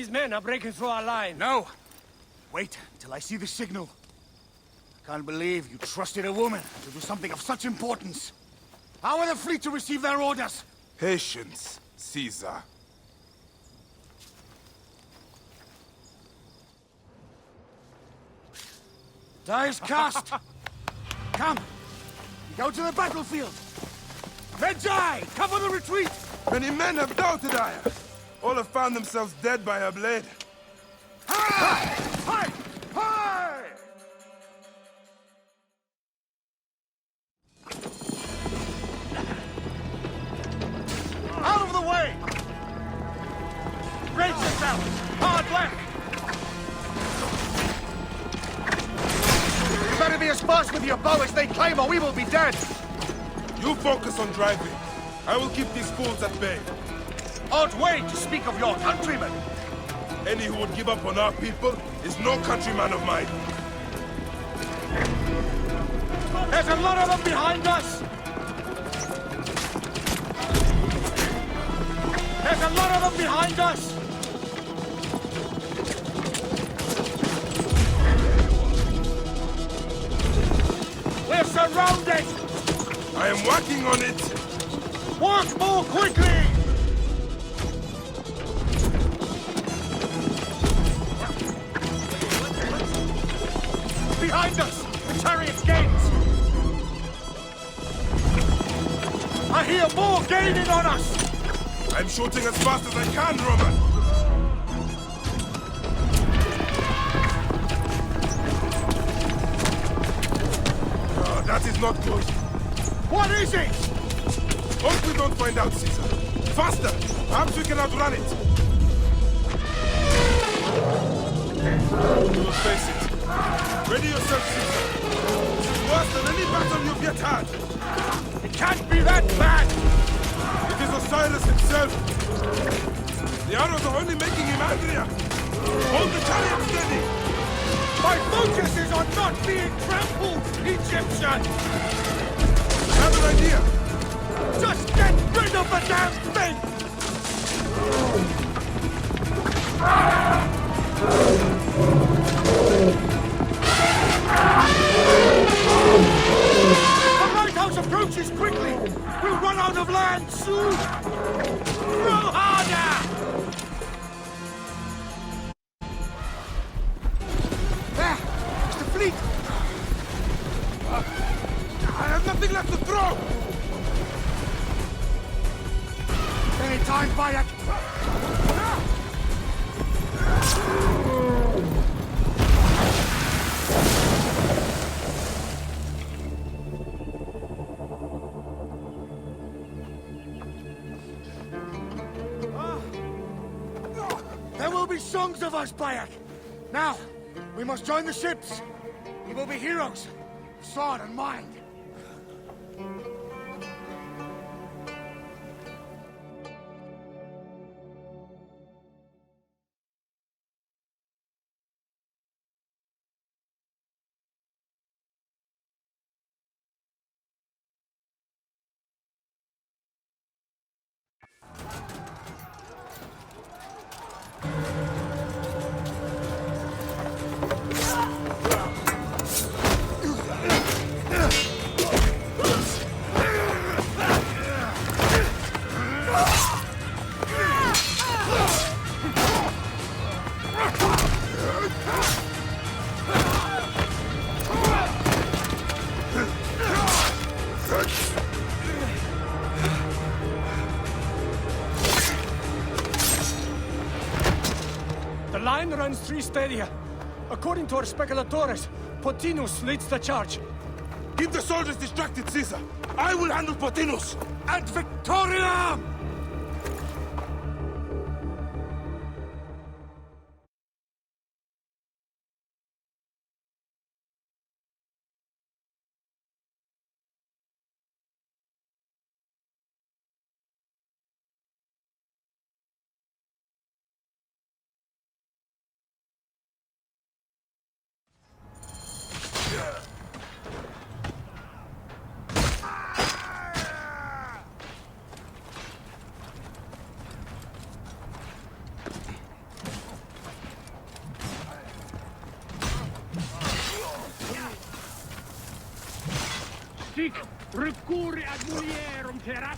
his men are breaking through our line. No! Wait till I see the signal. I can't believe you trusted a woman to do something of such importance. How are the fleet to receive their orders? Patience, Caesar. Die is cast. Come, we go to the battlefield. Medjay, cover the retreat. Many men have doubted Aya. All have found themselves dead by her blade. Hi! Hi! Hi! Out of the way! Brace yourself! Hard left! You better be as fast with your bow as they claim or we will be dead! You focus on driving. I will keep these fools at bay. Odd way to speak of your countrymen! Any who would give up on our people is no countryman of mine. There's a lot of them behind us! There's a lot of them behind us! We're surrounded! I am working on it! Work more quickly! Behind us! The chariot gains! I hear more gaining on us! I'm shooting as fast as I can, Roman! Oh, that is not good. What is it? Hope we don't find out, Caesar. Faster! Perhaps we can outrun it. You will face it. Ready yourself, Caesar. This is worse than any battle you've yet had. It can't be that bad! It is Osiris himself. The arrows are only making him angrier. Hold the chariot steady. My focus is on not being trampled, Egyptian! I have an idea. Just get rid of the damn thing! The lighthouse approaches quickly! We'll run out of land soon! Row harder! There! It's the fleet! I have nothing left to throw. Any time, Bayek! There will be songs of us, Bayek! Now, we must join the ships! We will be heroes! Sword and mind! The line runs 3 stadia. According to our speculatores, Pothinus leads the charge. Keep the soldiers distracted, Caesar. I will handle Pothinus. And Victoria! Sic recurre ad mulierum terras.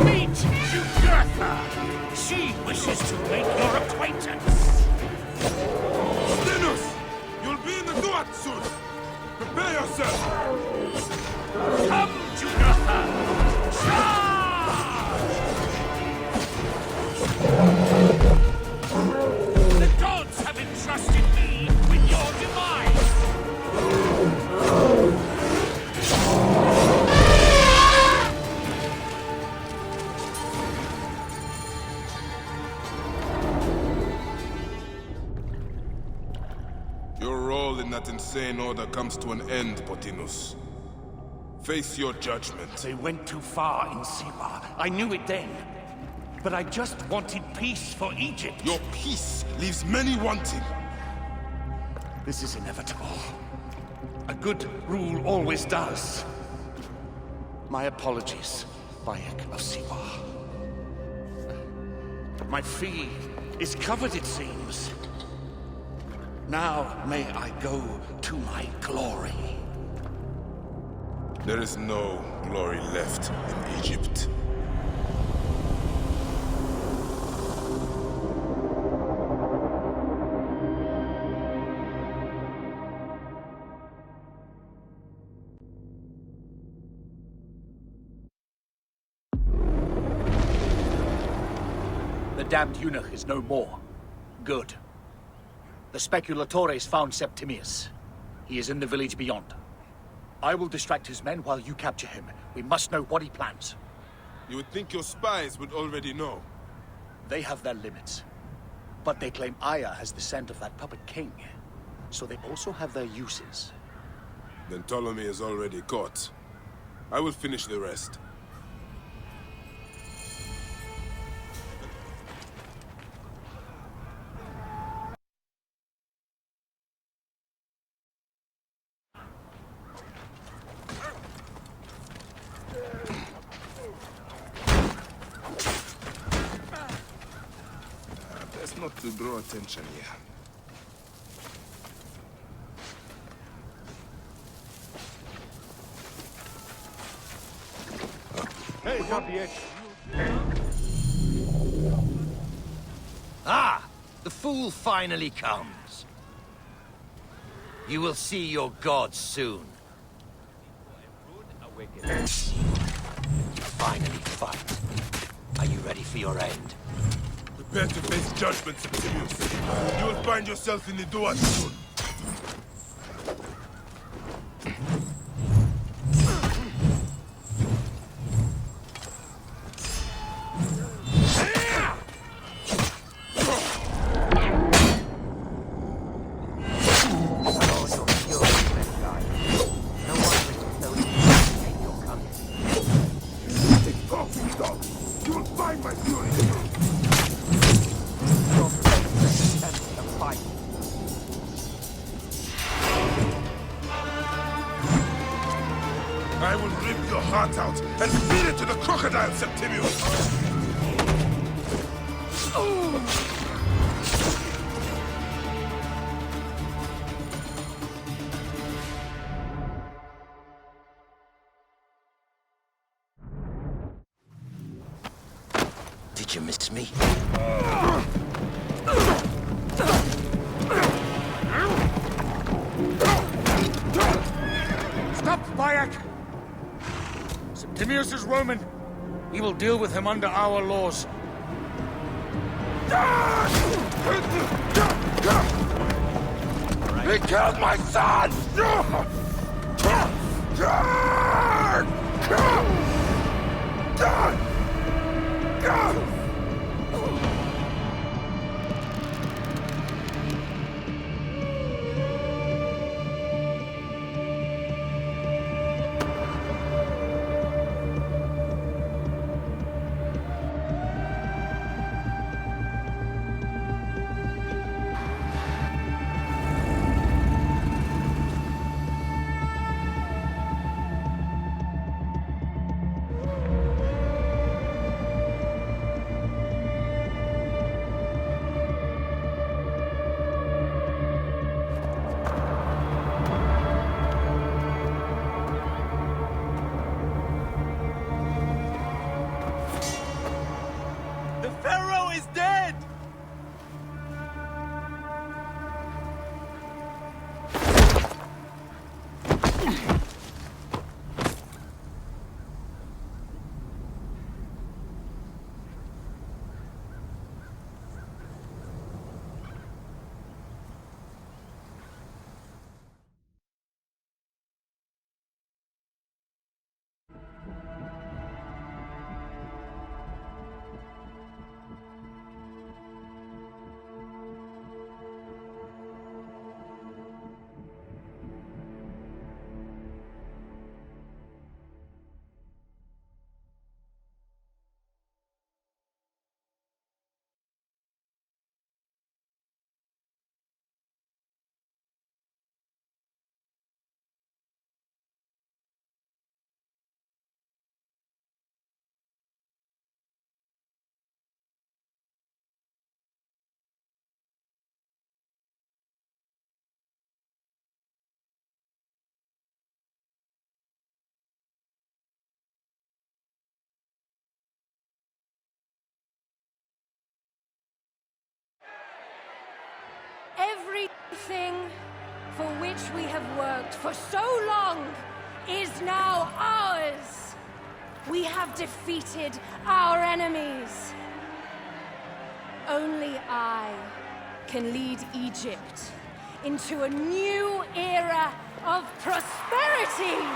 Meet Jugurtha! She wishes to make your acquaintance. Stinus! You'll be in the Duat soon! Prepare yourself! Come, Jugurtha! Charge! The gods have entrusted me with your demise! Your role in that insane order comes to an end, Pothinus. Face your judgment. They went too far in Siwa. I knew it then. But I just wanted peace for Egypt. Your peace leaves many wanting. This is inevitable. A good rule always does. My apologies, Bayek of Siwa. My fee is covered, it seems. Now may I go to my glory. There is no glory left in Egypt. The damned eunuch is no more. Good. The speculatores found Septimius. He is in the village beyond. I will distract his men while you capture him. We must know what he plans. You would think your spies would already know. They have their limits. But they claim Aya has the scent of that puppet king. So they also have their uses. Then Ptolemy is already caught. I will finish the rest. Best not to draw attention here. Ah! The fool finally comes. You will see your gods soon. You finally fight. Are you ready for your end? Prepare to face judgment, Septimius. You will find yourself in the Duat soon. You will find my fury! I will rip your heart out and feed it to the crocodile, Septimius! Did you miss me? Stop, Bayek! Septimius is Roman. We will deal with him under our laws. He killed my son! Everything for which we have worked for so long is now ours. We have defeated our enemies. Only I can lead Egypt into a new era of prosperity.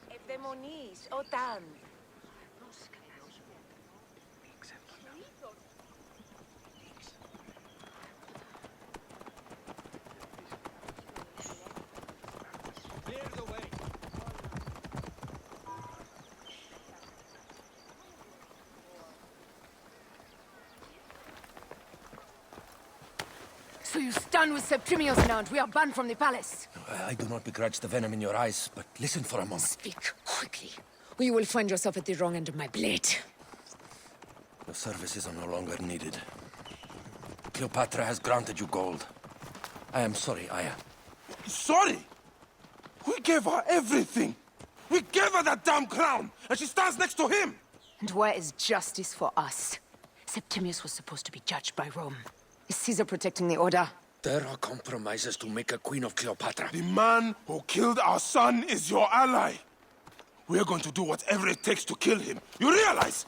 Ευδαιμονείς, όταν. So you stand with Septimius now, and we are banned from the palace. I do not begrudge the venom in your eyes, but listen for a moment. Speak quickly, or you will find yourself at the wrong end of my blade. Your services are no longer needed. Cleopatra has granted you gold. I am sorry, Aya. Sorry? We gave her everything. We gave her that damn crown, and she stands next to him. And where is justice for us? Septimius was supposed to be judged by Rome. Is Caesar protecting the order? There are compromises to make a queen of Cleopatra. The man who killed our son is your ally. We're going to do whatever it takes to kill him. You realize?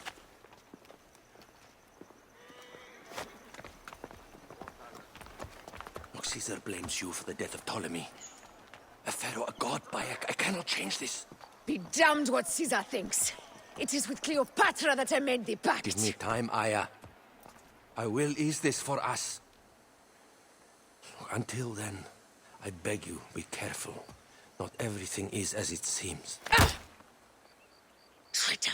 Look, Caesar blames you for the death of Ptolemy. A pharaoh, a god, I cannot change this. Be damned what Caesar thinks. It is with Cleopatra that I made the pact. Give me time, Aya. I will ease this for us. Until then, I beg you, be careful. Not everything is as it seems. Traitor.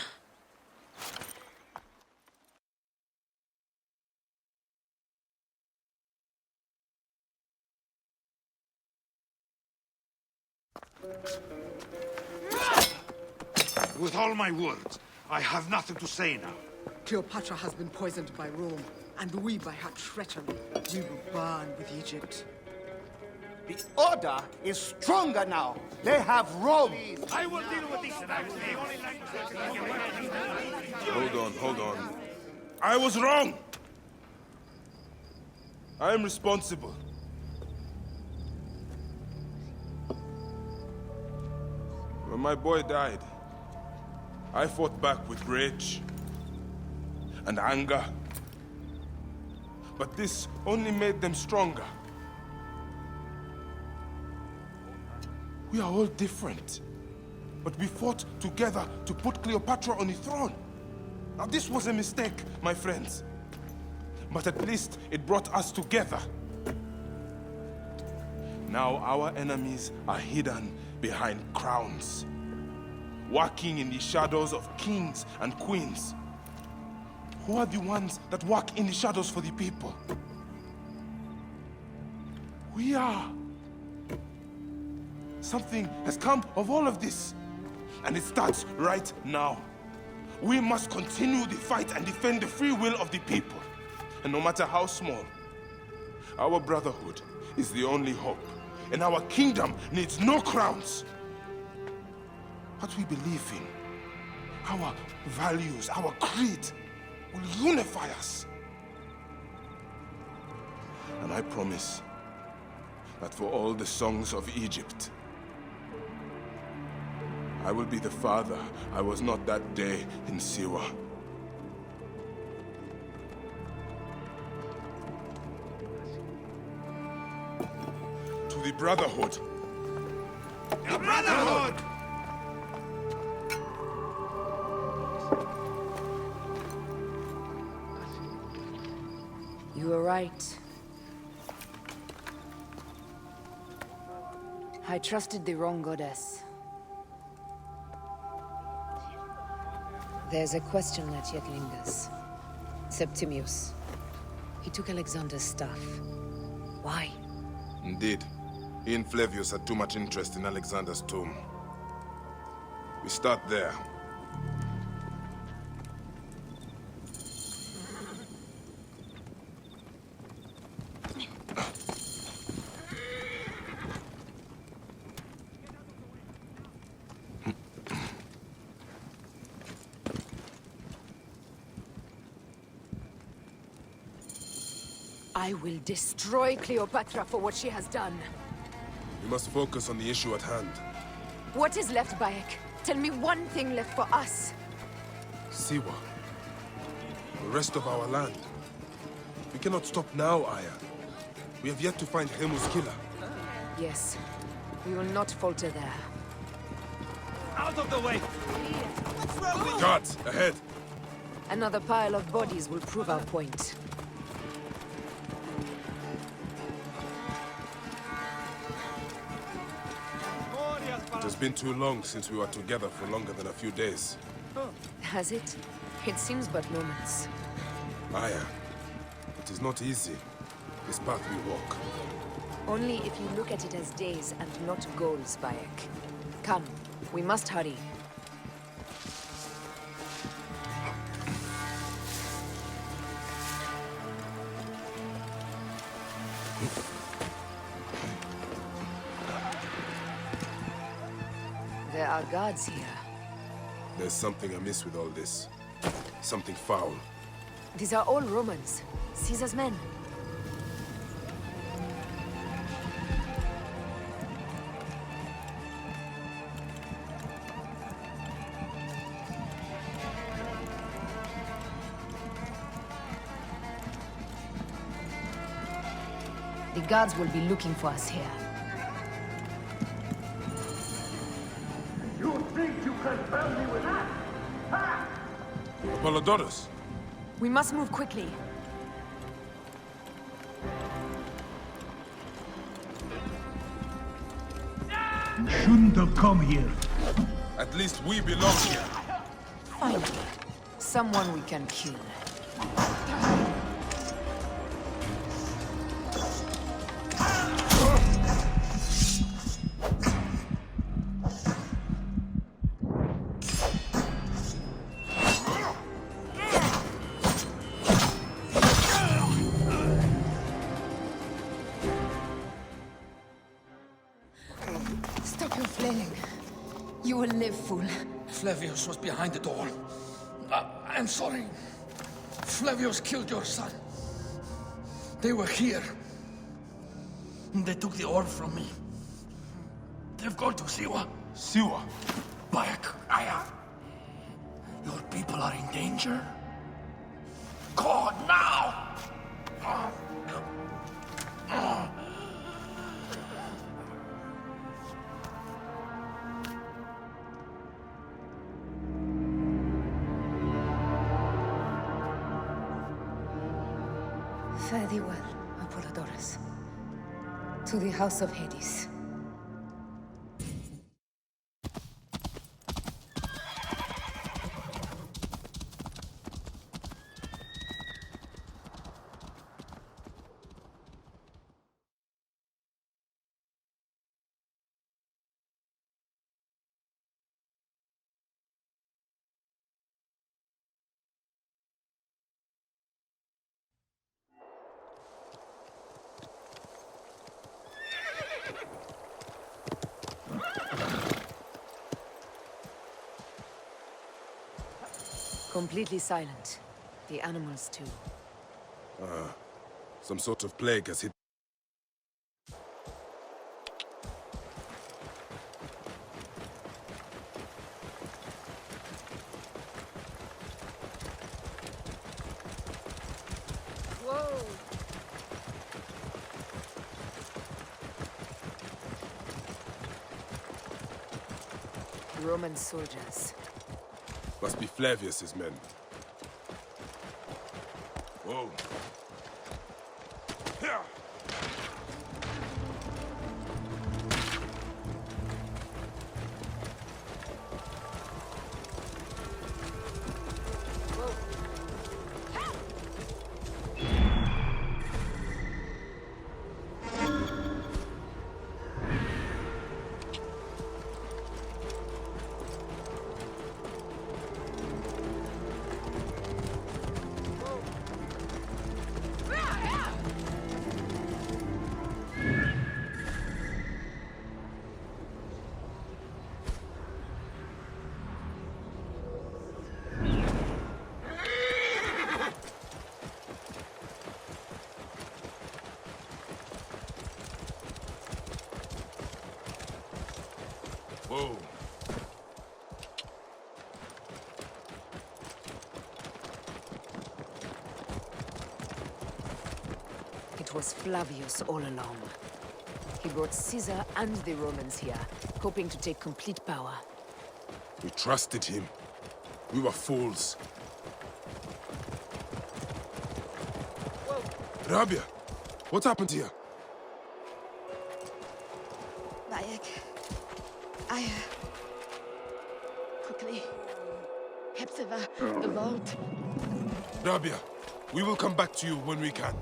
With all my words, I have nothing to say now. Cleopatra has been poisoned by Rome, and we by her treachery. We will burn with Egypt. The Order is stronger now. They have Rome. I will deal with this. Hold on. I was wrong. I am responsible. When my boy died, I fought back with rage and anger. But this only made them stronger. We are all different. But we fought together to put Cleopatra on the throne. Now this was a mistake, my friends. But at least it brought us together. Now our enemies are hidden behind crowns, working in the shadows of kings and queens. Who are the ones that work in the shadows for the people? We are. Something has come of all of this, and it starts right now. We must continue the fight and defend the free will of the people. And no matter how small, our brotherhood is the only hope, and our kingdom needs no crowns. What we believe in, our values, our creed, will unify us. And I promise that for all the songs of Egypt, I will be the father I was not that day in Siwa. To the Brotherhood. The Brotherhood! right. I trusted the wrong goddess. There's a question that yet lingers. Septimius. He took Alexander's staff. Why? Indeed. He and Flavius had too much interest in Alexander's tomb. We start there. I will destroy Cleopatra for what she has done. We must focus on the issue at hand. What is left, Bayek? Tell me one thing left for us. Siwa. The rest of our land. We cannot stop now, Aya. We have yet to find Hemu's killer. Yes. We will not falter there. Out of the way! Guards, ahead! Another pile of bodies will prove our point. It has been too long since we were together for longer than a few days. Has it? It seems but moments. Aya, it is not easy, this path we walk. Only if you look at it as days and not goals, Bayek. Come, we must hurry. There are guards here. There's something amiss with all this. Something foul. These are all Romans. Caesar's men. The guards will be looking for us here. You think you can spell me with that? Ha! Apollodorus! We must move quickly. You shouldn't have come here. At least we belong here. Finally, someone we can kill. Stop your flailing. You will live, fool. Flavius was behind it all. I'm sorry. Flavius killed your son. They were here. They took the orb from me. They've gone to Siwa. Siwa! Bayek, Aya. Your people are in danger. God, now! Fare thee well, Apollodorus. To the House of Hades. Completely silent. The animals too. Some sort of plague has hit. Whoa! Roman soldiers. Must be Flavius's men. Whoa. Whoa. It was Flavius all along. He brought Caesar and the Romans here, hoping to take complete power. We trusted him. We were fools. Rabia, what happened here? Bayek. Quickly. Hepzibah, the vault. Rabia, we will come back to you when we can.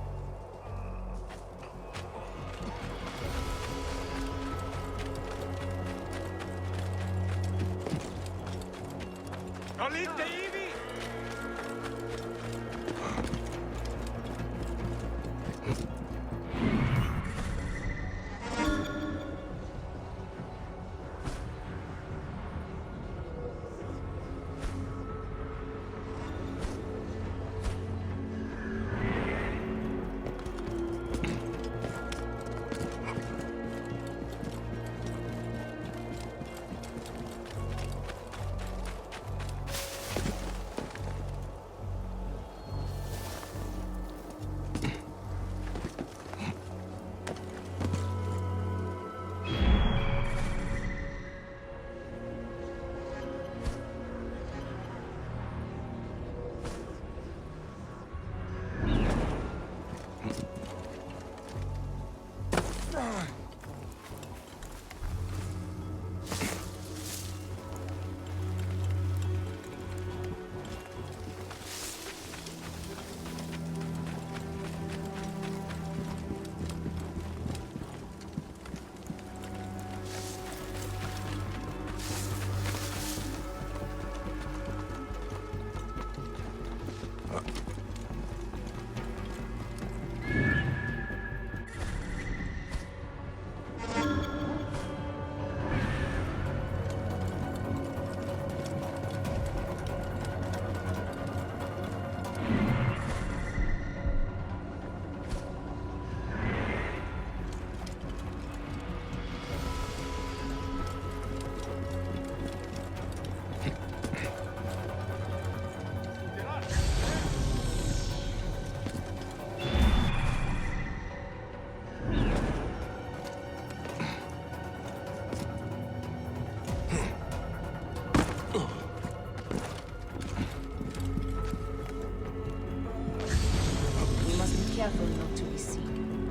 Careful not to be seen.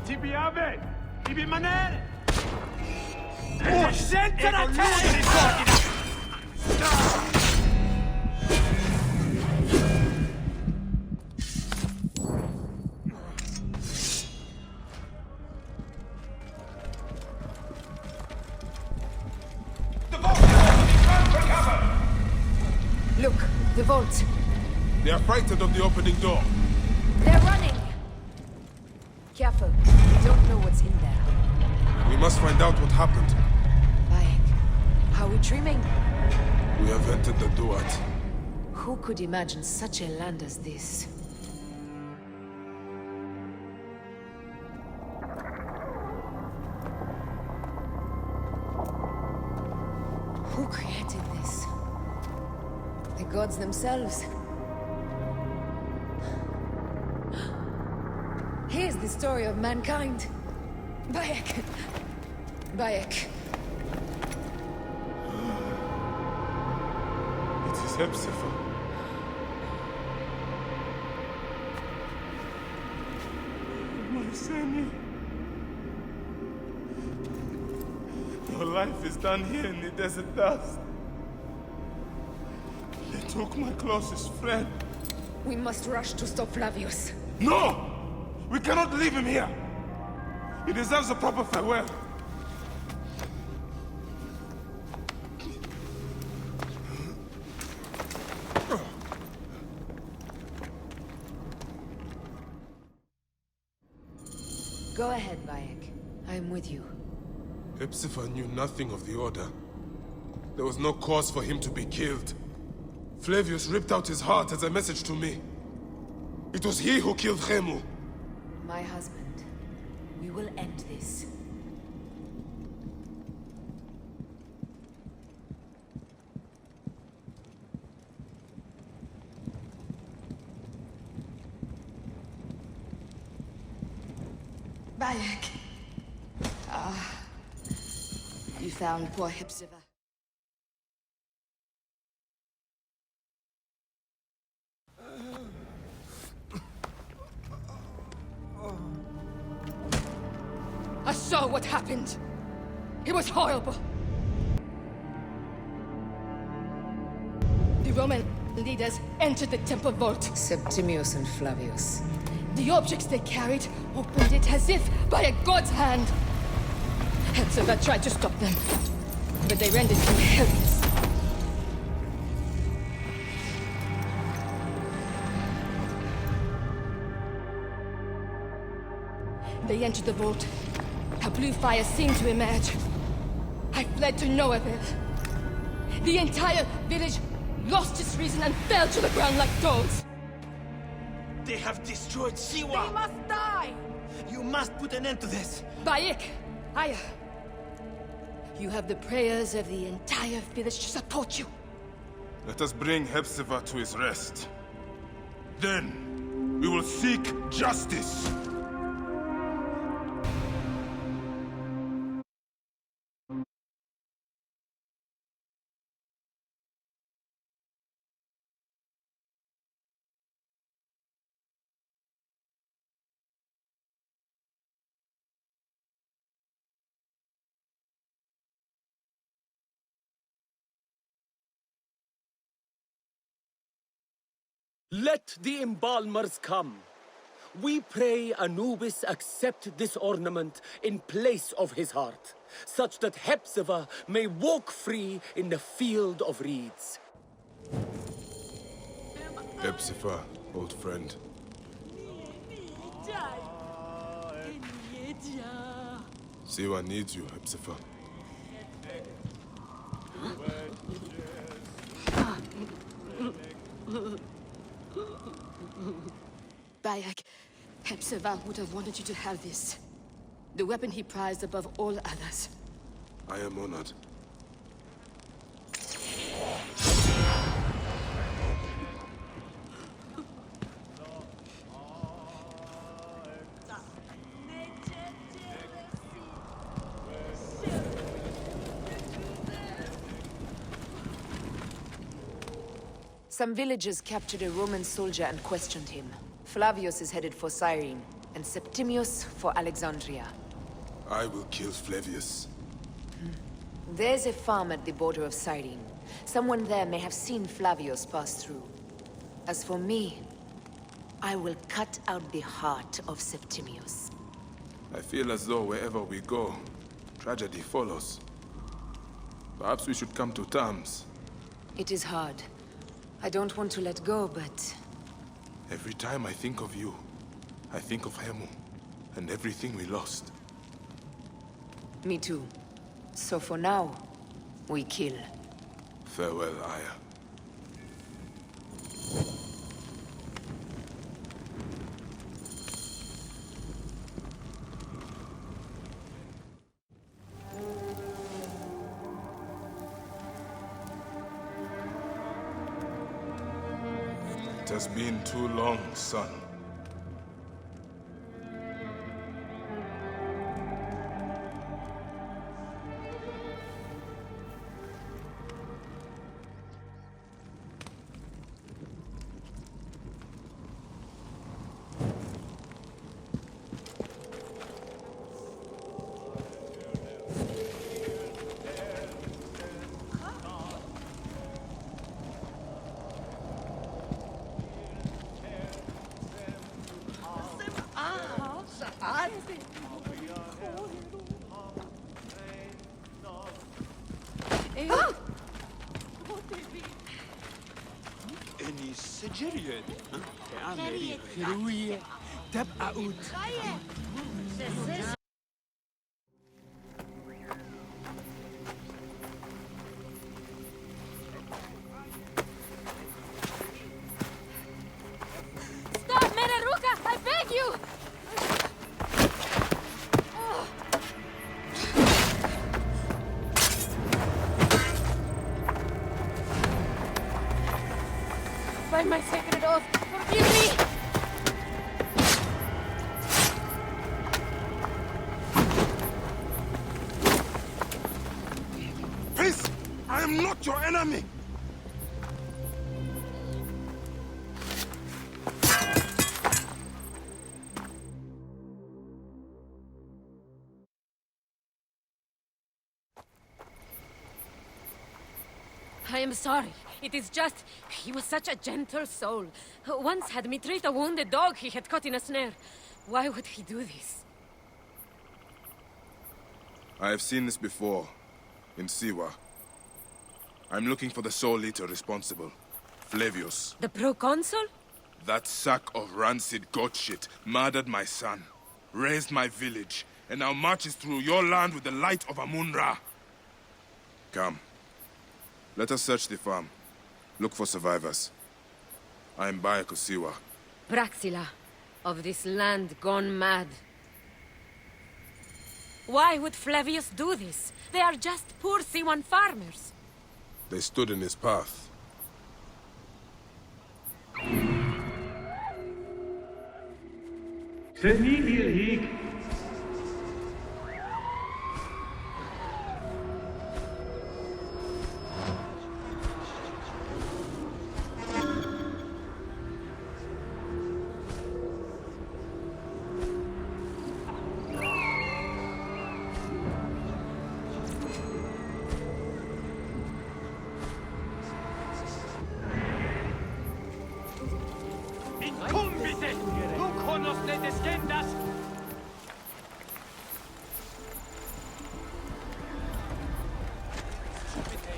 Tibi Ave! Tibi Manel! Oh, senza la testa! Look, the vault. They are frightened of the opening door. They're running! Careful, we don't know what's in there. We must find out what happened. Bayek, are we dreaming? We have entered the Duat. Who could imagine such a land as this? Who created this? The gods themselves. Here's the story of mankind. Bayek. Bayek. It is Hepzibah. My Sammy. Your life is done here in the desert dust. They took my closest friend. We must rush to stop Flavius. No! We cannot leave him here! He deserves a proper farewell. Go ahead, Bayek. I am with you. Hepzibah knew nothing of the Order. There was no cause for him to be killed. Flavius ripped out his heart as a message to me. It was he who killed Khemu. My husband. We will end this. Bayek. You found poor Hepzibah. I saw what happened. It was horrible. The Roman leaders entered the temple vault. Septimius and Flavius. The objects they carried opened it as if by a god's hand. Hepzibah tried to stop them, but they rendered him helpless. They entered the vault. A blue fire seemed to emerge. I fled to no avail. The entire village lost its reason and fell to the ground like dogs. They have destroyed Siwa! They must die! You must put an end to this! Bayek, Aya. You have the prayers of the entire village to support you. Let us bring Hepzibah to his rest. Then, we will seek justice. Let the embalmers come. We pray Anubis accept this ornament in place of his heart, such that Hepzibah may walk free in the field of reeds. Hepzibah, old friend. Siwa needs you, Hepzibah. Bayek, Hepzibah would have wanted you to have this. The weapon he prized above all others. I am honored. Some villagers captured a Roman soldier and questioned him. Flavius is headed for Cyrene, and Septimius for Alexandria. I will kill Flavius. There's a farm at the border of Cyrene. Someone there may have seen Flavius pass through. As for me, I will cut out the heart of Septimius. I feel as though wherever we go, tragedy follows. Perhaps we should come to terms. It is hard. I don't want to let go, but... Every time I think of you, I think of Khemu, and everything we lost. Me too. So for now, we kill. Farewell, Aya. It has been too long, son. إني سجريد أعمل هروية تبقى أود By my sacred oath, forgive me! Peace! I am not your enemy! I am sorry. It is just... he was such a gentle soul. Once had me treat a wounded dog he had caught in a snare. Why would he do this? I have seen this before. In Siwa. I'm looking for the Soul Eater responsible. Flavius. The proconsul? That sack of rancid goat shit murdered my son, raised my village, and now marches through your land with the light of Amun-Ra. Come. Let us search the farm. Look for survivors. I am Bayek of Siwa. Praxila, of this land gone mad. Why would Flavius do this? They are just poor Siwan farmers. They stood in his path. Incumbite! Tu conoces descendas!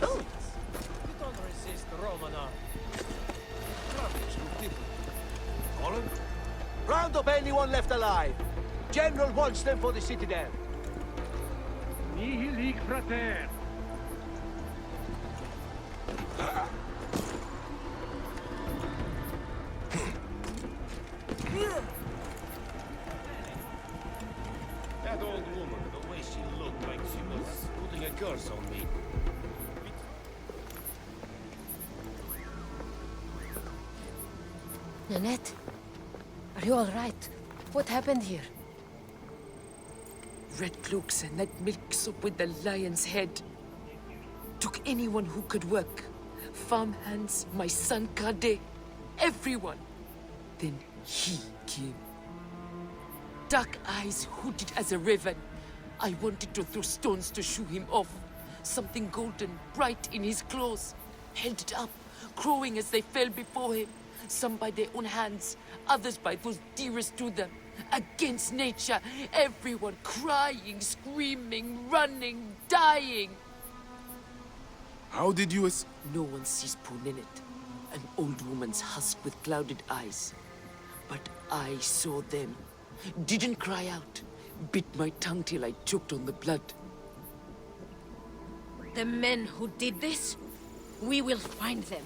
You don't resist Roman armies. Colin? Round up anyone left alive. General wants them for the citadel. Nihil hic frater. That old woman, the way she looked like she was putting a curse on me. Nanette? Are you all right? What happened here? Red cloaks and that milk soup with the lion's head. Took anyone who could work. Farm hands, my son Kade, everyone. Then he came. Dark eyes hooded as a raven. I wanted to throw stones to shoo him off. Something golden, bright in his claws. Held it up, crowing as they fell before him. Some by their own hands, others by those dearest to them. Against nature, everyone crying, screaming, running, dying. How did you No one sees poor Ninette, an old woman's husk with clouded eyes. But I saw them. Didn't cry out. Bit my tongue till I choked on the blood. The men who did this? We will find them.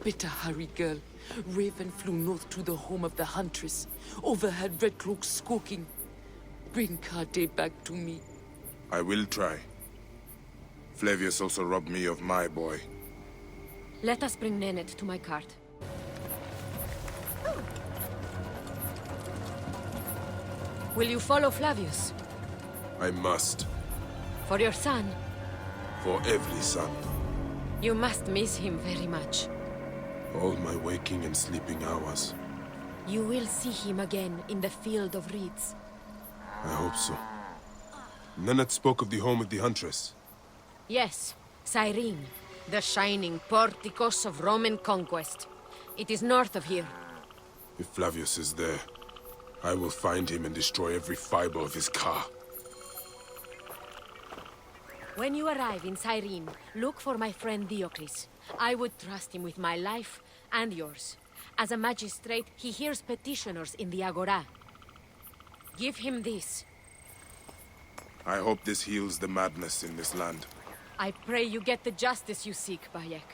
Better hurry, girl. Raven flew north to the home of the Huntress. Overheard Red Cloaks squawking. Bring Kade back to me. I will try. Flavius also robbed me of my boy. Let us bring Nennet to my cart. Will you follow Flavius? I must. For your son? For every son. You must miss him very much. All my waking and sleeping hours. You will see him again in the Field of Reeds. I hope so. Nennet spoke of the home of the Huntress. Yes, Cyrene, the shining porticos of Roman conquest. It is north of here. If Flavius is there, I will find him and destroy every fiber of his car. When you arrive in Cyrene, look for my friend Diocles. I would trust him with my life and yours. As a magistrate, he hears petitioners in the Agora. Give him this. I hope this heals the madness in this land. I pray you get the justice you seek, Bayek.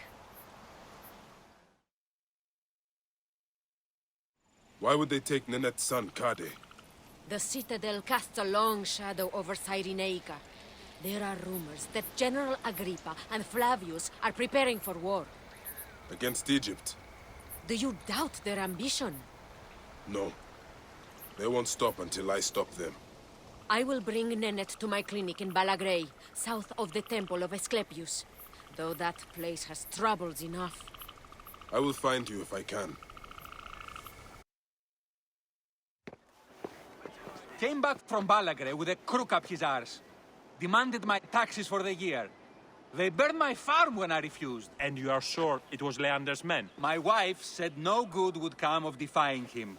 Why would they take Nenet's son, Kade? The Citadel casts a long shadow over Cyrenaica. There are rumors that General Agrippa and Flavius are preparing for war. Against Egypt? Do you doubt their ambition? No. They won't stop until I stop them. I will bring Nennet to my clinic in Balagrey, south of the Temple of Asclepius. Though that place has troubles enough. I will find you if I can. Came back from Balagrey with a crook up his arse. Demanded my taxes for the year. They burned my farm when I refused. And you are sure it was Leander's men? My wife said no good would come of defying him.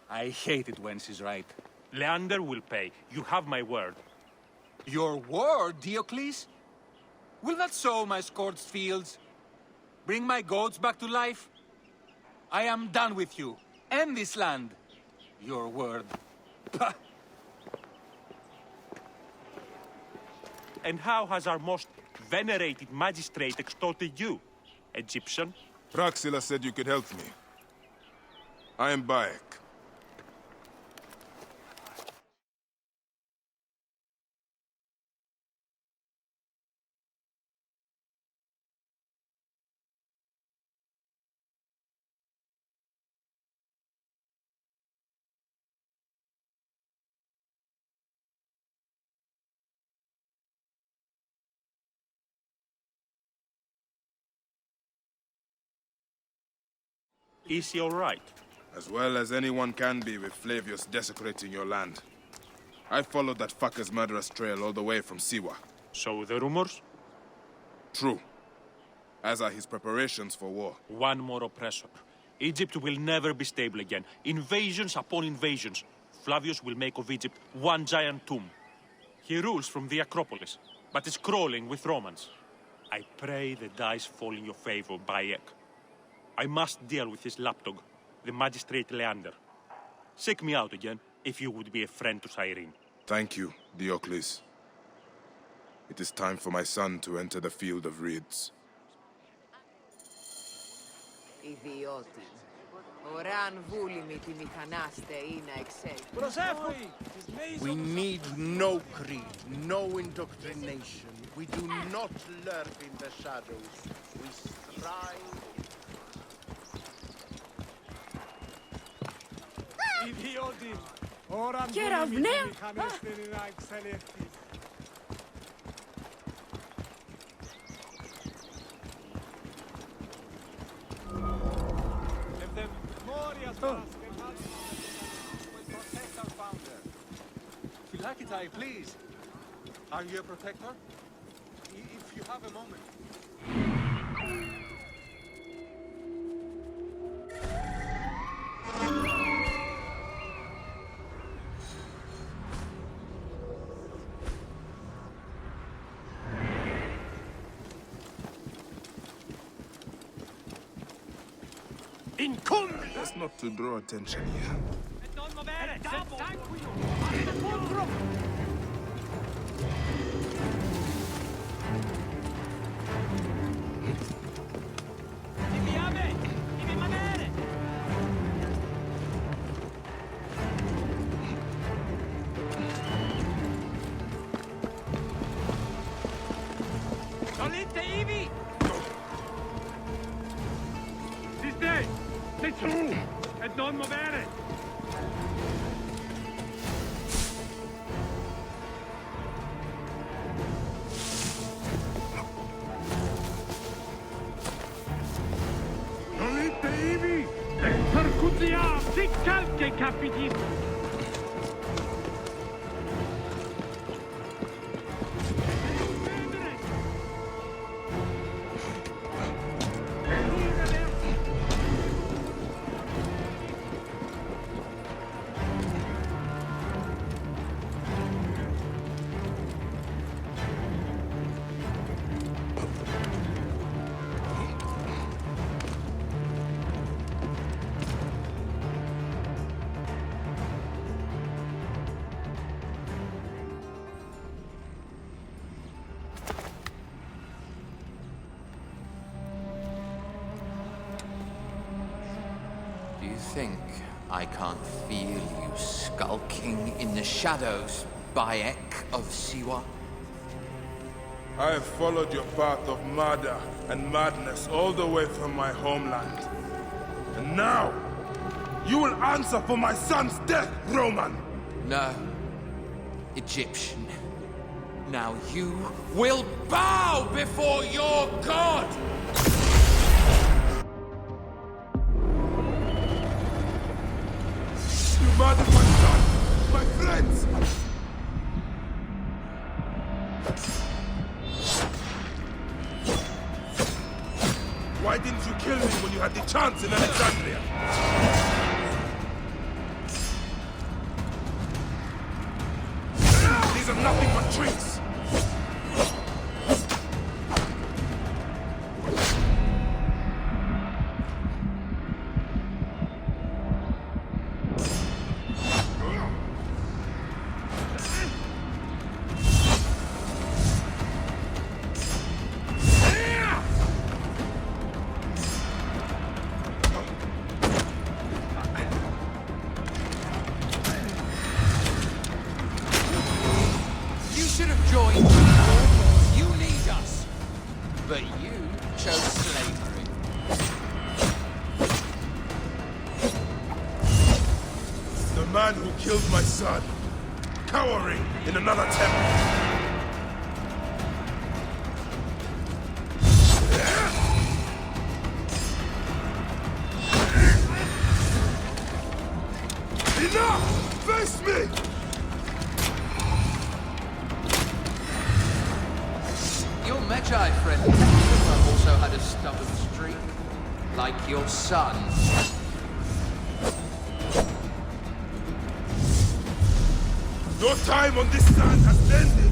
I hate it when she's right. Leander will pay. You have my word. Your word, Diocles? Will that sow my scorched fields? Bring my goats back to life? I am done with you. And this land. Your word. Pah! And how has our most venerated magistrate extorted you, Egyptian? Praxila said you could help me. I am Bayek. Is he all right? As well as anyone can be with Flavius desecrating your land. I followed that fucker's murderous trail all the way from Siwa. So the rumors? True. As are his preparations for war. One more oppressor. Egypt will never be stable again. Invasions upon invasions. Flavius will make of Egypt one giant tomb. He rules from the Acropolis, but is crawling with Romans. I pray the dice fall in your favor, Bayek. I must deal with his lapdog, the magistrate Leander. Seek me out again, if you would be a friend to Cyrene. Thank you, Diocles. It is time for my son to enter the field of reeds. Ιδιώτη. Ωράν βούλημη τη μηχανάστε ή να εξέλθει. We need no creed, no indoctrination. We do not lurk in the shadows. We strive. Ιδιώτη. Κεραυνέα! Philakitai, please. Are you a protector? If you have a moment. That's not to draw attention here. Do you think I can't feel you skulking in the shadows, Bayek of Siwa? I have followed your path of murder and madness all the way from my homeland. Now, you will answer for my son's death, Roman! No. Egyptian. Now you will bow before your god! You murdered my son! My friends! Why didn't you kill me when you had the chance in Alexandria? These are nothing but tricks! Cowering in another temple. Enough! Face me! Your Magi friend also had a stubborn streak, like your son. Your time on this sand has ended!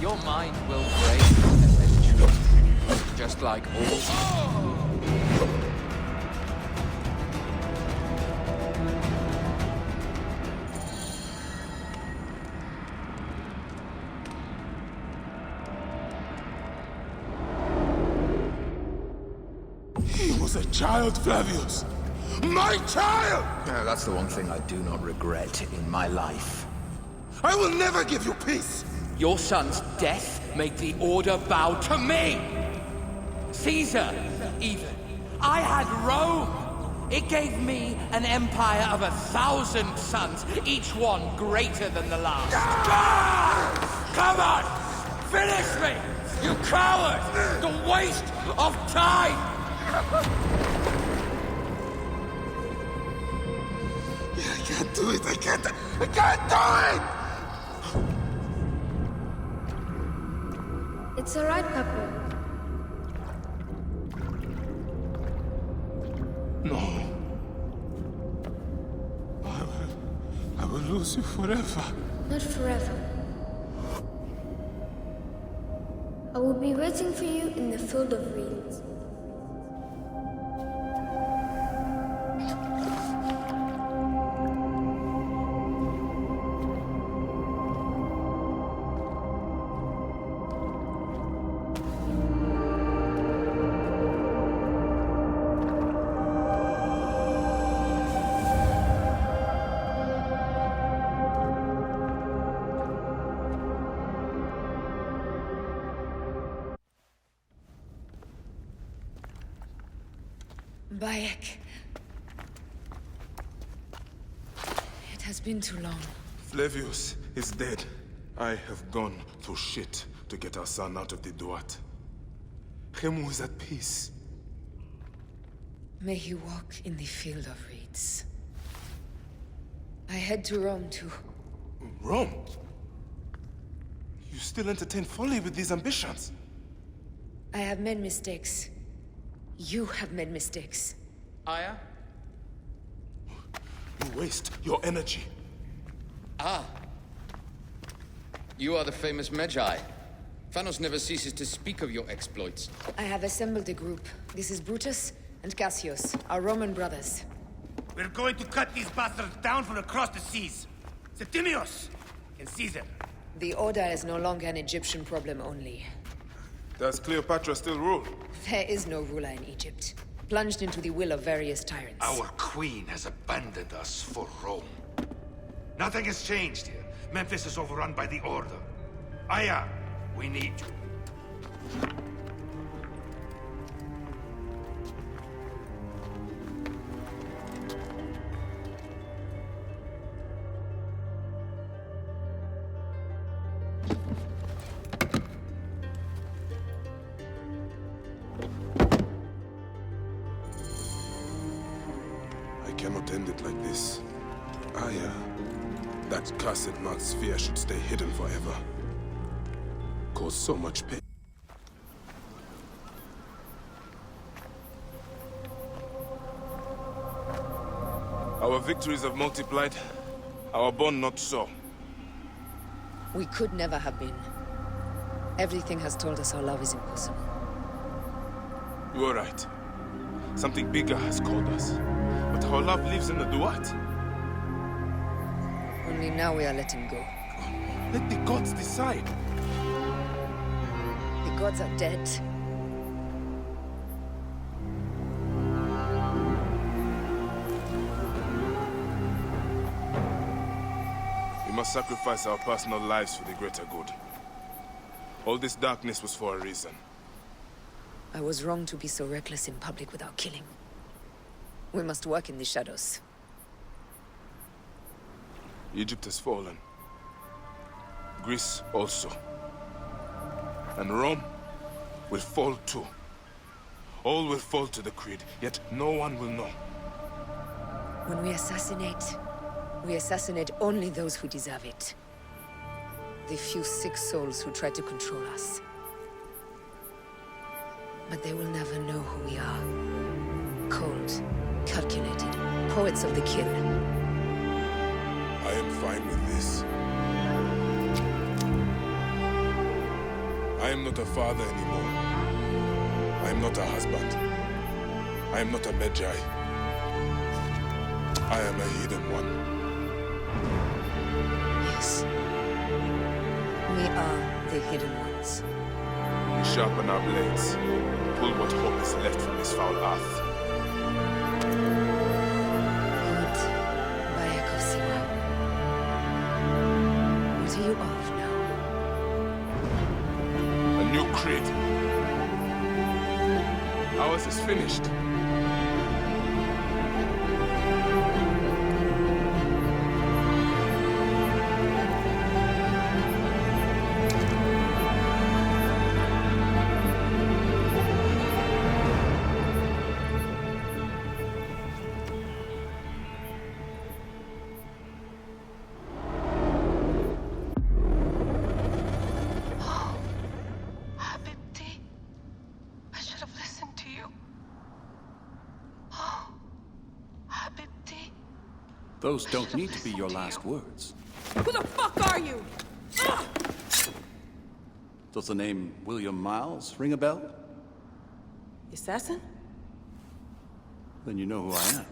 Your mind will break eventually, just like all. He was a child, Flavius! My child! Yeah, that's the one thing I do not regret in my life. I will never give you peace! Your son's death made the Order bow to me! Caesar, even. I had Rome! It gave me an empire of 1,000 sons, each one greater than the last. Come on! Finish me! You coward! The waste of time! I can't do it! I can't do it! It's alright, Papa. No. I will lose you forever. Not forever. I will be waiting for you in the field of reeds. Bayek. It has been too long. Flavius is dead. I have gone through shit to get our son out of the Duat. Khemu is at peace. May he walk in the field of reeds. I head to Rome too. Rome? You still entertain folly with these ambitions? I have made mistakes. You have made mistakes. Aya? You waste your energy. Ah. You are the famous Magi. Thanos never ceases to speak of your exploits. I have assembled a group. This is Brutus and Cassius, our Roman brothers. We're going to cut these bastards down from across the seas. Septimius and Caesar. The Order is no longer an Egyptian problem only. Does Cleopatra still rule? There is no ruler in Egypt. Plunged into the will of various tyrants. Our queen has abandoned us for Rome. Nothing has changed here. Memphis is overrun by the Order. Aya, we need you. I cannot end it like this. Aya, that cursed marked sphere should stay hidden forever. Cause so much pain. Our victories have multiplied, our bond not so. We could never have been. Everything has told us our love is impossible. You are right. Something bigger has called us. But our love lives in the Duat. Only now we are letting go. Let the gods decide. The gods are dead. We must sacrifice our personal lives for the greater good. All this darkness was for a reason. I was wrong to be so reckless in public without killing. We must work in the shadows. Egypt has fallen. Greece also. And Rome will fall too. All will fall to the Creed, yet no one will know. When we assassinate only those who deserve it. The few sick souls who try to control us. But they will never know who we are. Cold, calculated, poets of the kill. I am fine with this. I am not a father anymore. I am not a husband. I am not a Magi. I am a hidden one. Yes. We are the hidden ones. We sharpen our blades, pull what hope is left from this foul earth. Good. Bayek of Siwa. What are you of now? A new creed. Ours is finished. Those don't need to be your last words. Who the fuck are you? Does the name William Miles ring a bell? Assassin? Then you know who I am.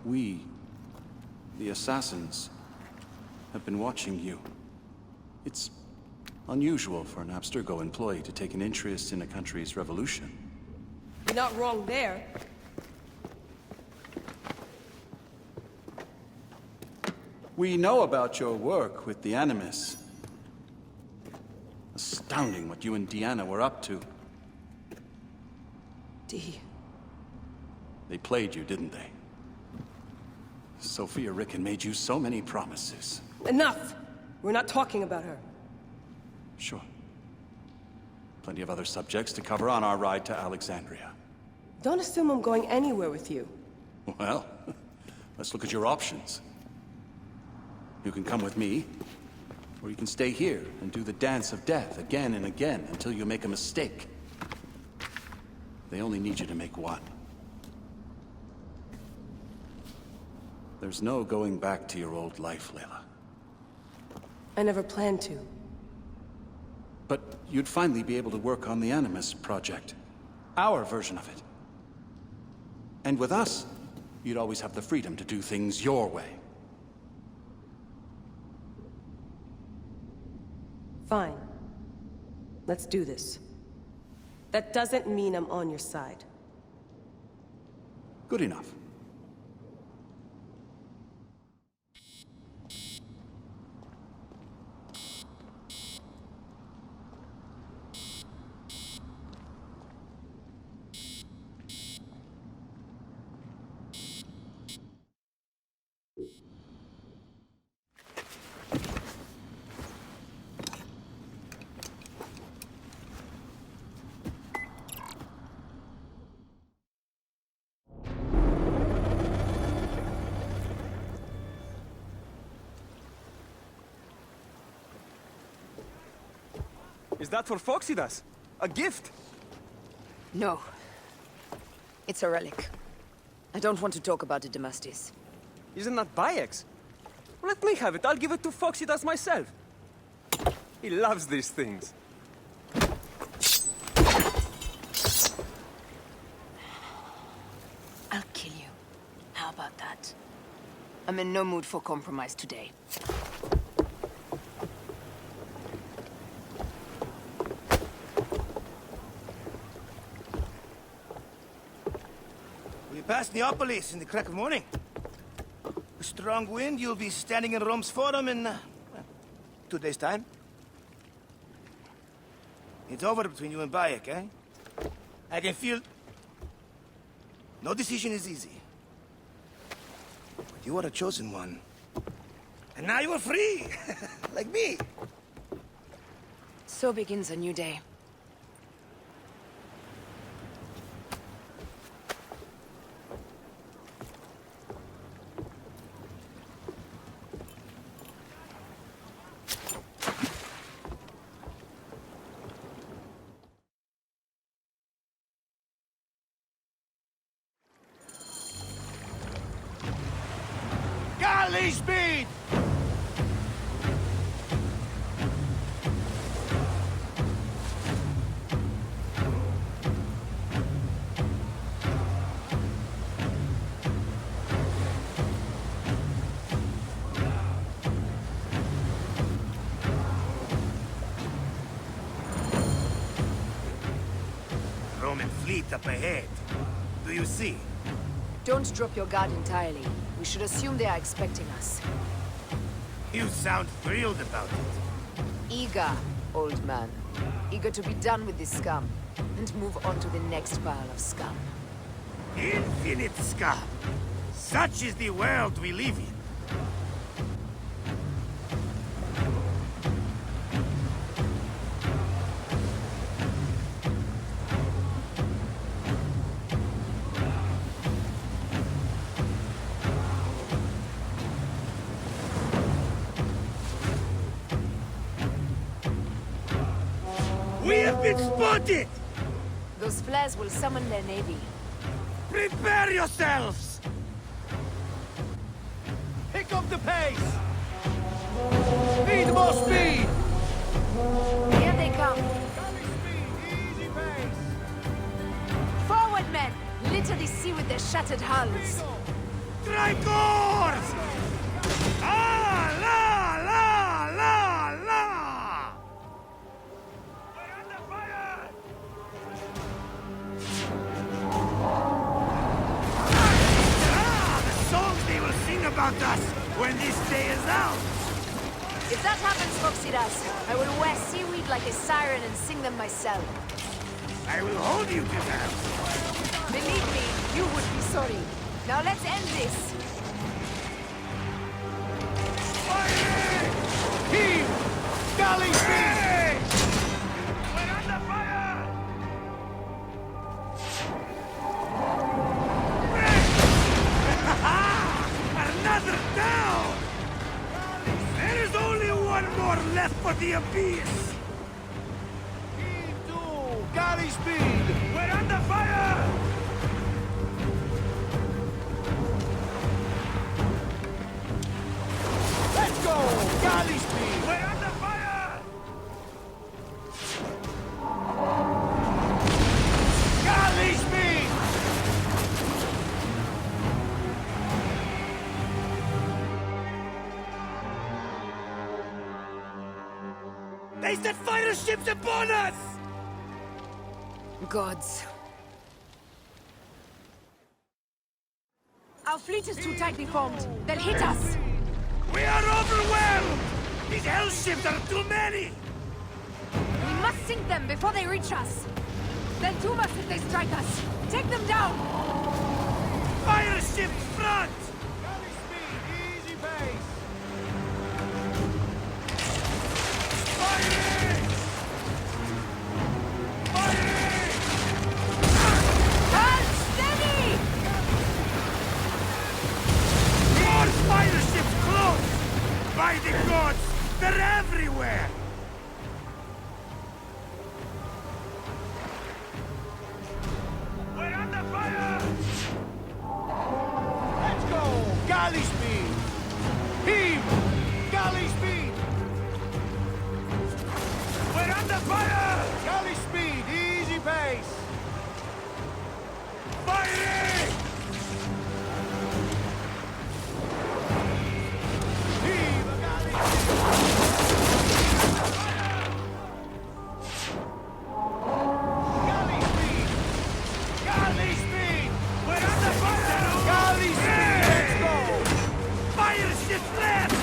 We, the assassins, have been watching you. It's unusual for an Abstergo employee to take an interest in a country's revolution. You're not wrong there. We know about your work with the Animus. Astounding what you and Deanna were up to. D. They played you, didn't they? Sophia Ricken made you so many promises. Enough! We're not talking about her. Sure. Plenty of other subjects to cover on our ride to Alexandria. Don't assume I'm going anywhere with you. Well, let's look at your options. You can come with me, or you can stay here and do the dance of death again and again until you make a mistake. They only need you to make one. There's no going back to your old life, Layla. I never planned to. But you'd finally be able to work on the Animus project. Our version of it. And with us, you'd always have the freedom to do things your way. Fine. Let's do this. That doesn't mean I'm on your side. Good enough. Is that for Phoxidas? A gift? No. It's a relic. I don't want to talk about it, Damastis. Isn't that Bayek's? Let me have it. I'll give it to Phoxidas myself. He loves these things. I'll kill you. How about that? I'm in no mood for compromise today. We pass Neapolis in the crack of morning. A strong wind, you'll be standing in Rome's Forum in, well, 2 days' time. It's over between you and Bayek, eh? I can feel... No decision is easy. But you are a chosen one. And now you are free! Like me! So begins a new day. Galley speed! Roman fleet up ahead. Do you see? Don't drop your guard entirely. We should assume they are expecting us. You sound thrilled about it. Eager, old man. Eager to be done with this scum, and move on to the next pile of scum. Infinite scum! Such is the world we live in. We have been spotted! Those flares will summon their navy. Prepare yourselves! Pick up the pace! Speed, more speed! Here they come. Easy pace! Forward, men! Litter the sea with their shattered hulls. Strikers! Ah, la, la, la, la! They will sing about us when this day is out. If that happens, Phoxidas, I will wear seaweed like a siren and sing them myself. I will hold you to that. Believe me, you would be sorry. Now let's end this. Heave! Galley speed! We're under fire! Another down! There is only one more left for the abyss! Heave to! Galley speed! We're under fire! Let's go! Galley speed! We're under fire! Galley speed! They set fighter ships upon us! Gods. Our fleet is too tightly formed. They'll hit us. We are overwhelmed! These hell ships are too many! We must sink them before they reach us. They'll doom us if they strike us. Take them down! Fire ships front! Easy pace! Firing! Firing! Hold steady! More fire ships close! By the gods, they're everywhere! Galley speed! Heave! Galley speed! We're under fire! Galley speed, easy pace! Firing! Heave a galley speed! Galley speed! We're under fire! Galley speed! Let's go! Fire ships left!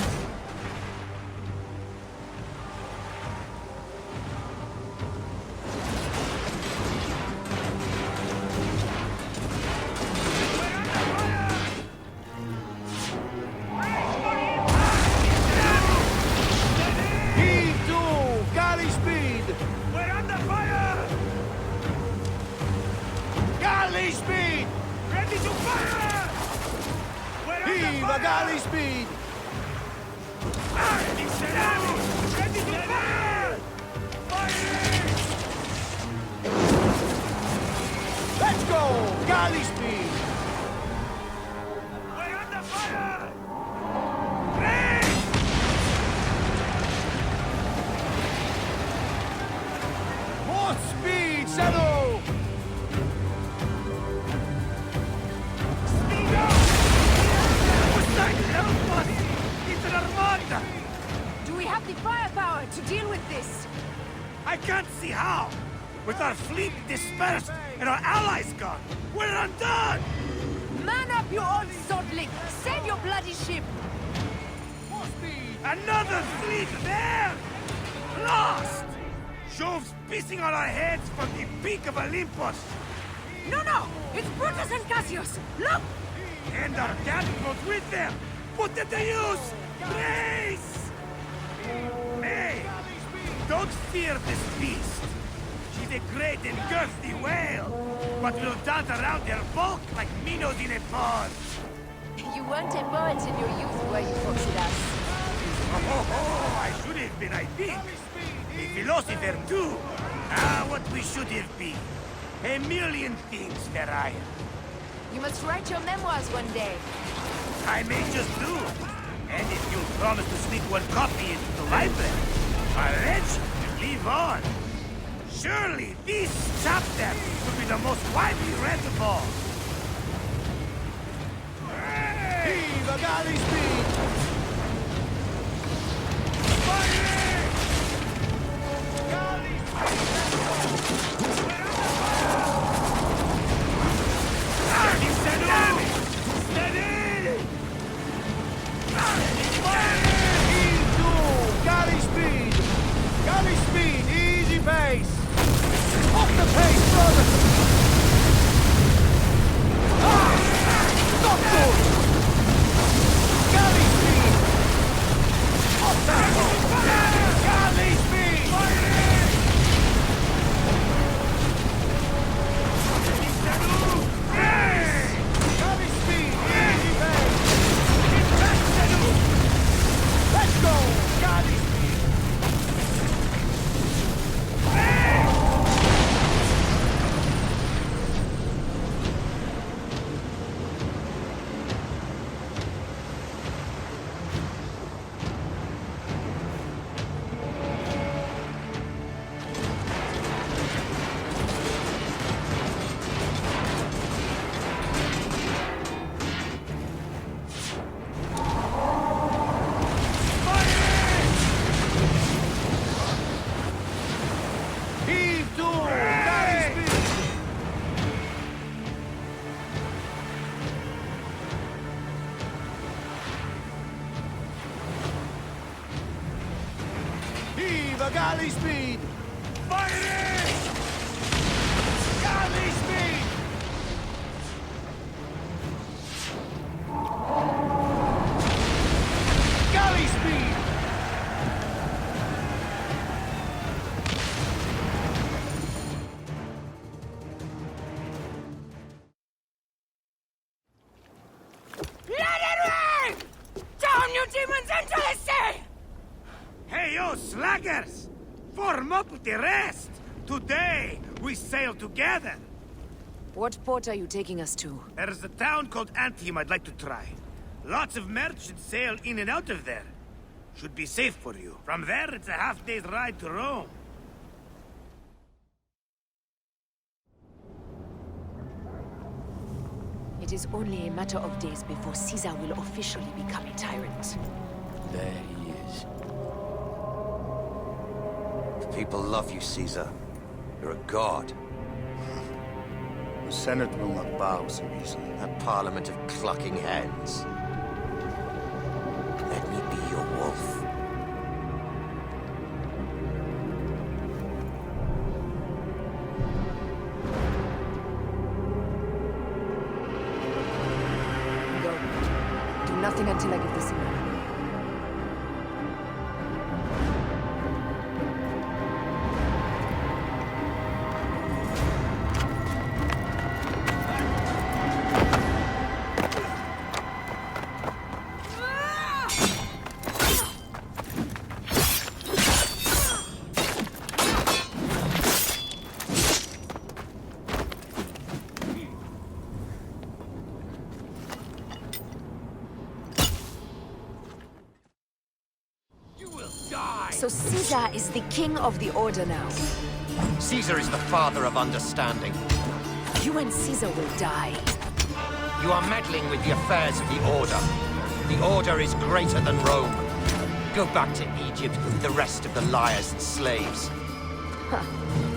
Heave to! Galley speed! We're under fire! Galley speed! Ready to fire! Heave a galley speed! Ready to fire! Firing! Let's go! Galley speed! We're under fire! More speed, Shadow! Speed up! Help us! It's an armada! Do we have the firepower to deal with this? I can't see how! With our fleet dispersed and our allies gone, we're undone! Man up, you old sodling! Save your bloody ship! More speed! Another fleet there! Lost! Jove's pissing on our heads from the peak of Olympus! No, no! It's Brutus and Cassius! Look! And our catapult with them! Put them to use! Grace! Hey! Don't fear this beast! She's a great and girthy whale, but will dance around her bulk like minnows in a pond! You weren't a poet in your youth, were you, Phoxidas? Oh, I should have been, I think. A philosopher, too. Ah, what we should have been. A million things, Neriah. You must write your memoirs one day. I may just do. And if you promise to sneak one copy into the library, our legend will live on. Surely this chapter will be the most widely read of all. Heave a galley speed! Fire! Galley speed! Steady! Steady! Fire! Heave to! Galley speed! Galley speed! Easy pace! Off the pace, brother! Not good! Galley speed! Off the Galley speed! Galley speed! Easy pace! Let's go! Galley speed! Heave to! Galley speed! Heave a galley speed! Firing! Galley speed! Galley speed! Let it rain! Down, you demons, into the sea! Hey, yo, slackers! Form up with the rest! Today, we sail together! What port are you taking us to? There's a town called Antium I'd like to try. Lots of merchants sail in and out of there. Should be safe for you. From there, it's a half-day's ride to Rome. It is only a matter of days before Caesar will officially become a tyrant. There he is. The people love you, Caesar. You're a god. The Senate will not bow so easily. A parliament of clucking hens. Let me be your wolf. Go. Do nothing until I give the signal. So Caesar is the king of the Order now. Caesar is the father of understanding. You and Caesar will die. You are meddling with the affairs of the Order. The Order is greater than Rome. Go back to Egypt with the rest of the liars and slaves. Huh.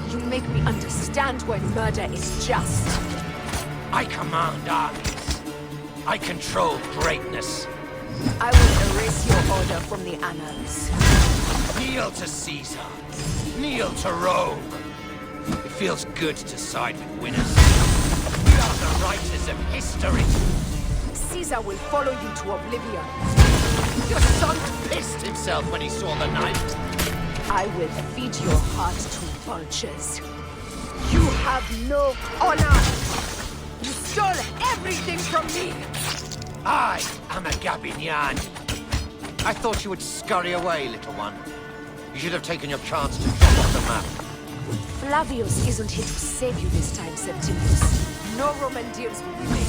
You make me understand why murder is just. I command armies. I control greatness. I will erase your order from the annals. Kneel to Caesar. Kneel to Rome. It feels good to side with winners. We are the writers of history. Caesar will follow you to oblivion. Your son pissed himself when he saw the knife. I will feed your heart to vultures. You have no honor. You stole everything from me. I am a Gabiniani. I thought you would scurry away, little one. You should have taken your chance to drop off the map. Flavius isn't here to save you this time, Septimius. No Roman deals will be made.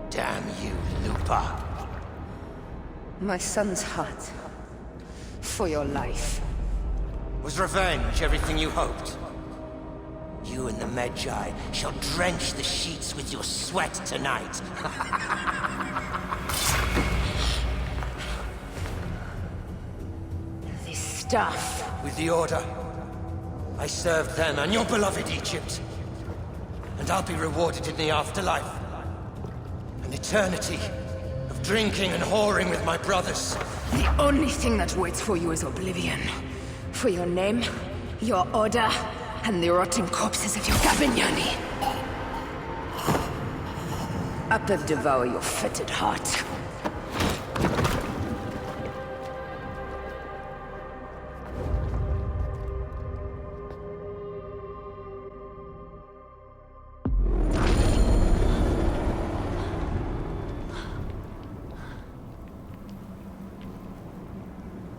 Damn you, Lupa. My son's heart. For your life. Was revenge everything you hoped? You and the Medjay shall drench the sheets with your sweat tonight. This stuff. With the Order, I served them and your beloved Egypt. And I'll be rewarded in the afterlife. An eternity of drinking and whoring with my brothers. The only thing that waits for you is oblivion. For your name, your order, and the rotting corpses of your Gabignani. Up and devour your fetid heart.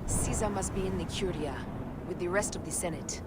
Caesar must be in the Curia, with the rest of the Senate.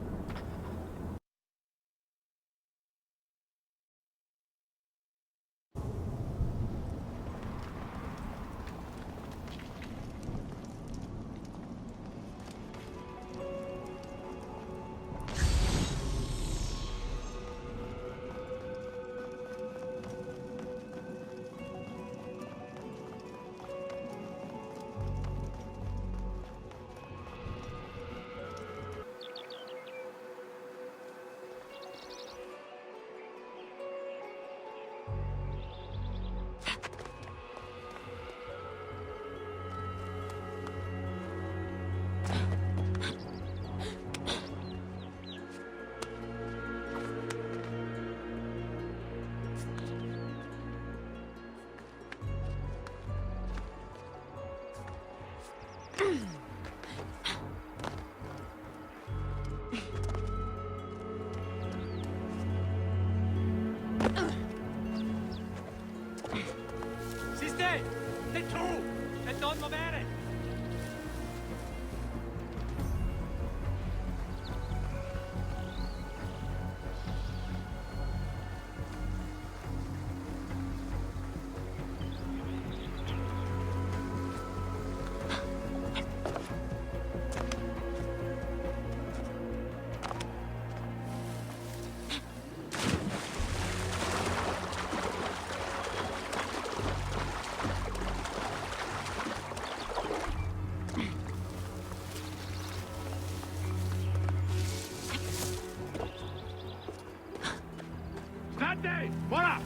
Voilà!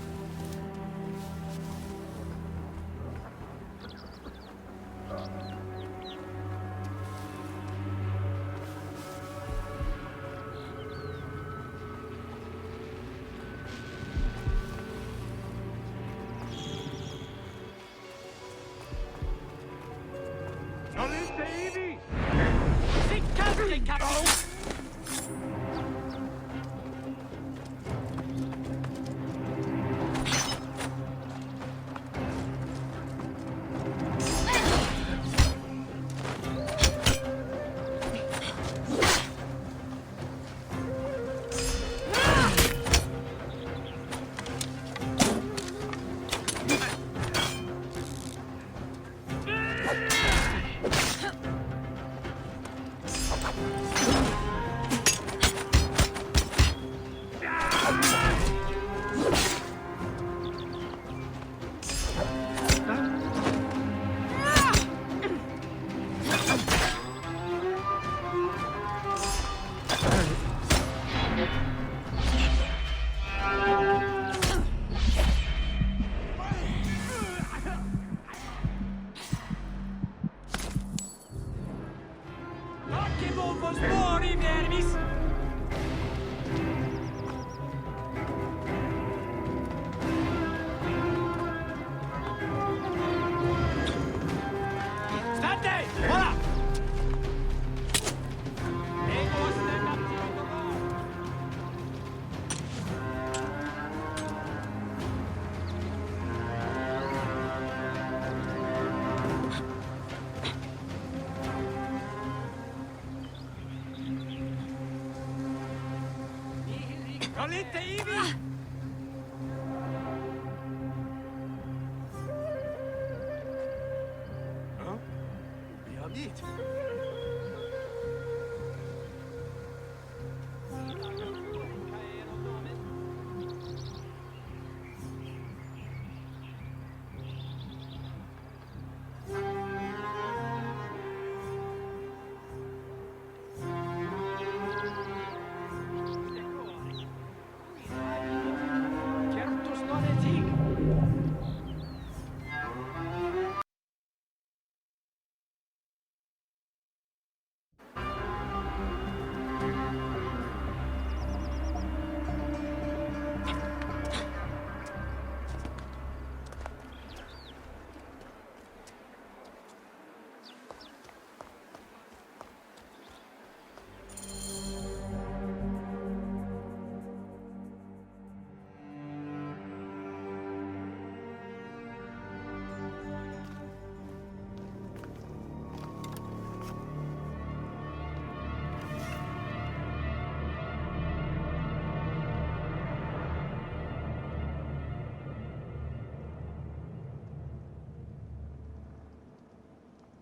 indeed.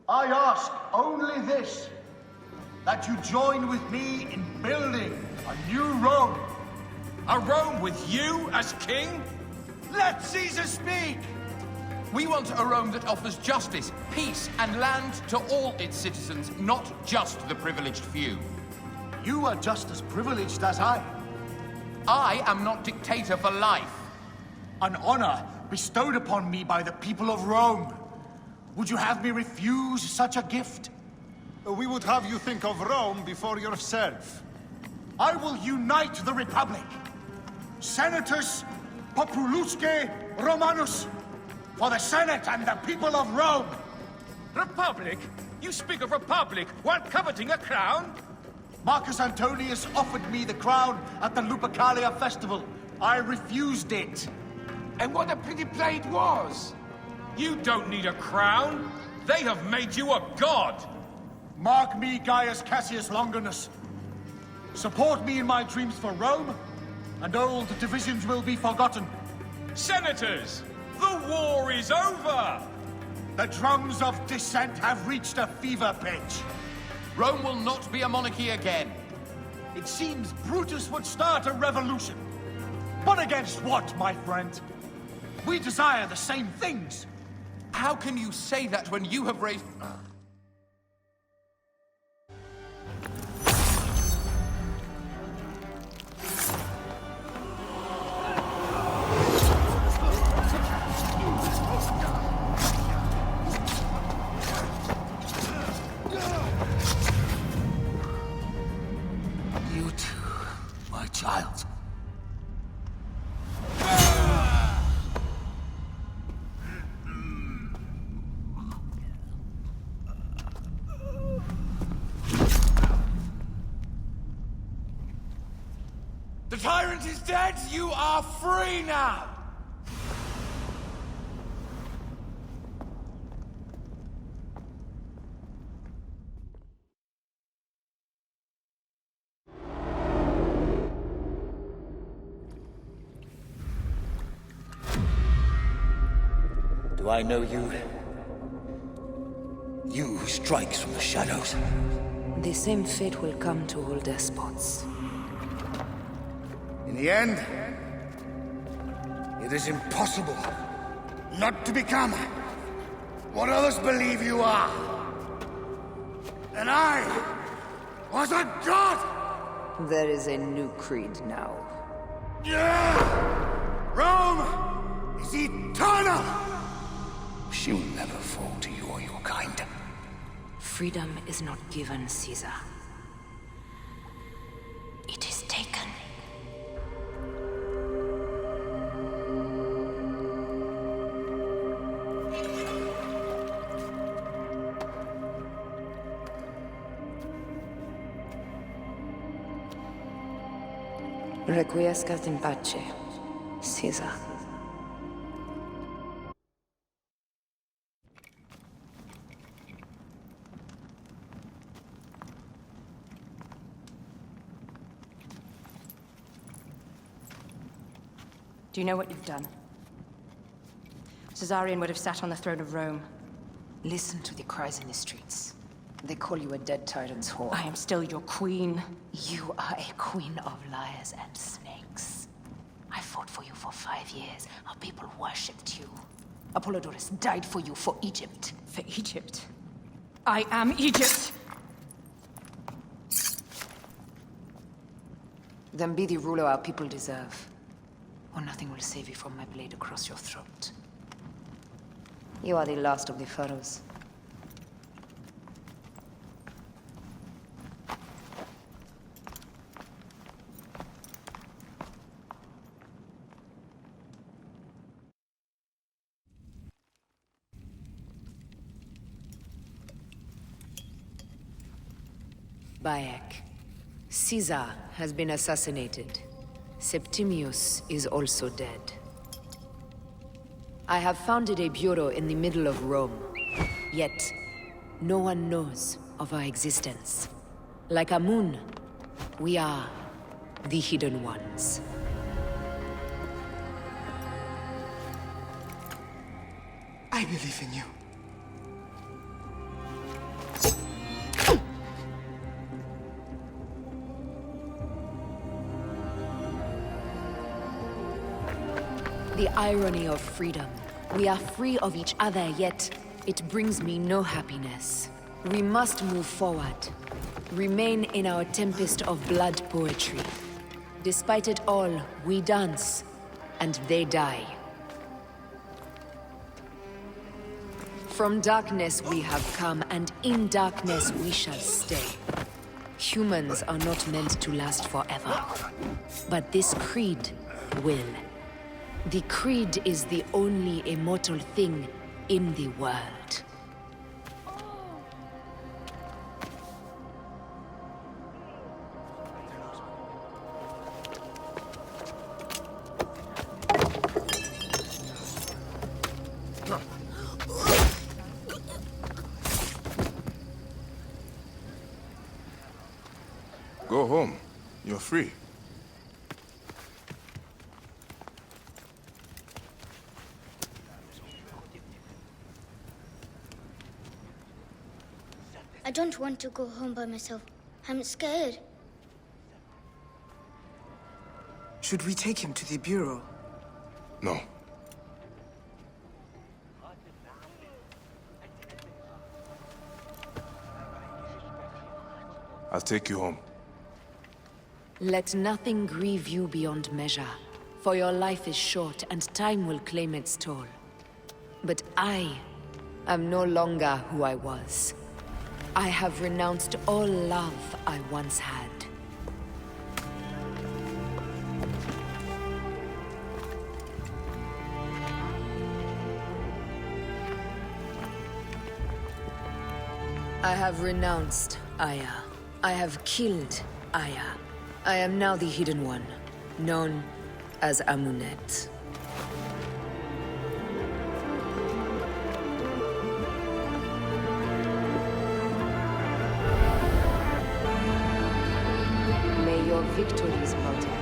I ask only this, that you join with me in building a new Rome. A Rome with you as king? Let Caesar speak! We want a Rome that offers justice, peace, and land to all its citizens, not just the privileged few. You are just as privileged as I. I am not dictator for life. An honor bestowed upon me by the people of Rome. Would you have me refuse such a gift? We would have you think of Rome before yourself. I will unite the Republic. Senators, Populusque Romanus, for the Senate and the people of Rome. Republic? You speak of republic while coveting a crown? Marcus Antonius offered me the crown at the Lupercalia festival. I refused it. And what a pretty play it was! You don't need a crown. They have made you a god. Mark me, Gaius Cassius Longinus. Support me in my dreams for Rome, and old divisions will be forgotten. Senators, the war is over! The drums of dissent have reached a fever pitch. Rome will not be a monarchy again. It seems Brutus would start a revolution. But against what, my friend? We desire the same things. How can you say that when you have raised... You too, my child. The tyrant is dead! You are free now! Do I know you? You who strikes from the shadows. The same fate will come to all despots. In the end, it is impossible not to become what others believe you are. And I was a god! There is a new creed now. Rome is eternal! She will never fall to you or your kind. Freedom is not given, Caesar. It is taken. Requiescat in pace, Caesar. Do you know what you've done? Caesarion would have sat on the throne of Rome. Listen to the cries in the streets. They call you a dead tyrant's whore. I am still your queen. You are a queen of liars and snakes. I fought for you for 5 years. Our people worshipped you. Apollodorus died for you for Egypt. For Egypt? I am Egypt! Then be the ruler our people deserve, or nothing will save you from my blade across your throat. You are the last of the pharaohs. Bayek. Caesar has been assassinated. Septimius is also dead. I have founded a bureau in the middle of Rome. Yet, no one knows of our existence. Like Amun, we are the Hidden Ones. I believe in you. The irony of freedom. We are free of each other, yet it brings me no happiness. We must move forward. Remain in our tempest of blood poetry. Despite it all, we dance, and they die. From darkness we have come, and in darkness we shall stay. Humans are not meant to last forever. But this creed will. The creed is the only immortal thing in the world. Go home. You're free. I don't want to go home by myself. I'm scared. Should we take him to the Bureau? No. I'll take you home. Let nothing grieve you beyond measure, for your life is short and time will claim its toll. But I am no longer who I was. I have renounced all love I once had. I have renounced Aya. I have killed Aya. I am now the Hidden One, known as Amunet. May your victories multiply.